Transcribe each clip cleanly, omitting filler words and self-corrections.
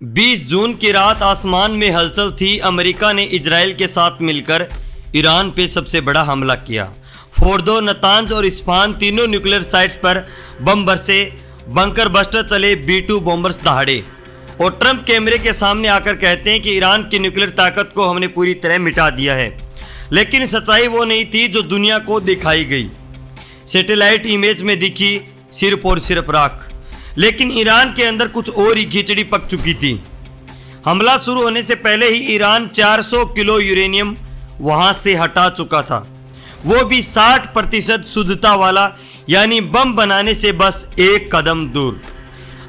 20 जून की रात आसमान में हलचल थी। अमेरिका ने इजराइल के साथ मिलकर ईरान पे सबसे बड़ा हमला किया। फोर्दो, नतांज और इस्फहान तीनों न्यूक्लियर साइट्स पर बम बरसे, बंकर बस्टर चले, B-2 बॉम्बर्स दहाड़े और ट्रंप कैमरे के सामने आकर कहते हैं कि ईरान की न्यूक्लियर ताकत को हमने पूरी तरह मिटा दिया है। लेकिन सच्चाई वो नहीं थी जो दुनिया को दिखाई गई। सैटेलाइट इमेज में दिखी सिर्फ और सिर्फ राख, लेकिन ईरान के अंदर कुछ और ही खिचड़ी पक चुकी थी। हमला शुरू होने से पहले ही ईरान 400 किलो यूरेनियम वहां से हटा चुका था, वो भी 60% शुद्धता वाला, यानी बम बनाने से बस एक कदम दूर।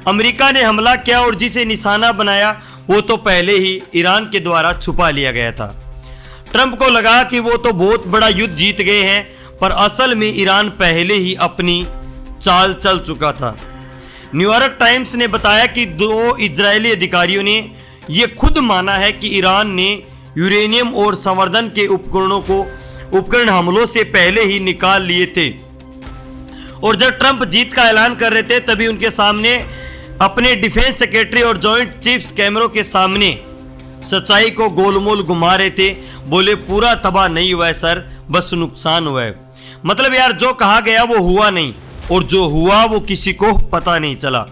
अमेरिका ने हमला किया और जिसे निशाना बनाया वो तो पहले ही ईरान के द्वारा छुपा लिया गया था। ट्रंप को लगा कि वो तो बहुत बड़ा युद्ध जीत गए हैं, पर असल में ईरान पहले ही अपनी चाल चल चुका था। न्यूयॉर्क टाइम्स ने बताया कि 2 इजरायली अधिकारियों ने यह खुद माना है कि ईरान ने यूरेनियम और संवर्धन के उपकरण हमलों से पहले ही निकाल लिए थे। और जब ट्रंप जीत का ऐलान कर रहे थे तभी उनके सामने अपने डिफेंस सेक्रेटरी और जॉइंट चीफ्स कैमरों के सामने सच्चाई को गोलमोल घुमा रहे थे। बोले पूरा तबाह नहीं हुआ है सर, बस नुकसान हुआ है। मतलब यार जो कहा गया वो हुआ नहीं, और जो हुआ वो किसी को पता नहीं चला।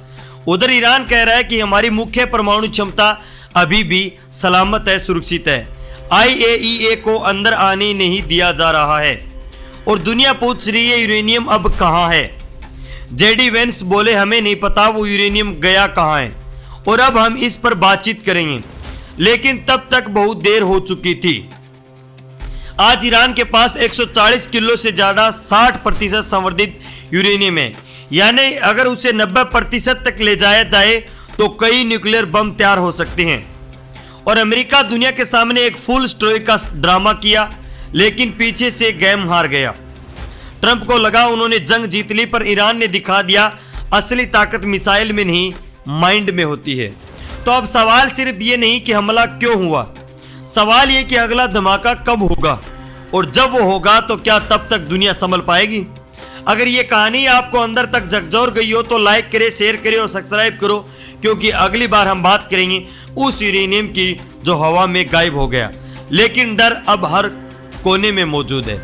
उधर ईरान कह रहा है कि हमारी मुख्य परमाणु क्षमता अभी भी सलामत है, सुरक्षित है। IAEA को अंदर आने नहीं दिया जा रहा है और दुनिया पूछ रही है यूरेनियम अब कहां है। JD वेंस बोले हमें नहीं पता वो यूरेनियम गया कहां है और अब हम इस पर बातचीत करेंगे, लेकिन तब तक बहुत देर हो चुकी थी। आज ईरान के पास 140 किलो से ज्यादा 60% संवर्धित यूरेनियम है, यानी अगर उसे 90% तक ले जाया जाए तो कई न्यूक्लियर बम तैयार हो सकते हैं। और अमेरिका दुनिया के सामने एक फुल स्टोरी का ड्रामा किया, लेकिन पीछे से गेम हार गया। ट्रंप को लगा उन्होंने जंग जीत ली, पर ईरान ने दिखा दिया असली ताकत मिसाइल में नहीं माइंड में होती है। तो अब सवाल सिर्फ ये नहीं कि हमला क्यों हुआ, सवाल ये कि अगला धमाका कब होगा, और जब वो होगा तो क्या तब तक दुनिया संभल पाएगी। अगर ये कहानी आपको अंदर तक झकझोर गई हो तो लाइक करें, शेयर करें और सब्सक्राइब करो, क्योंकि अगली बार हम बात करेंगे उस यूरेनियम की जो हवा में गायब हो गया, लेकिन डर अब हर कोने में मौजूद है।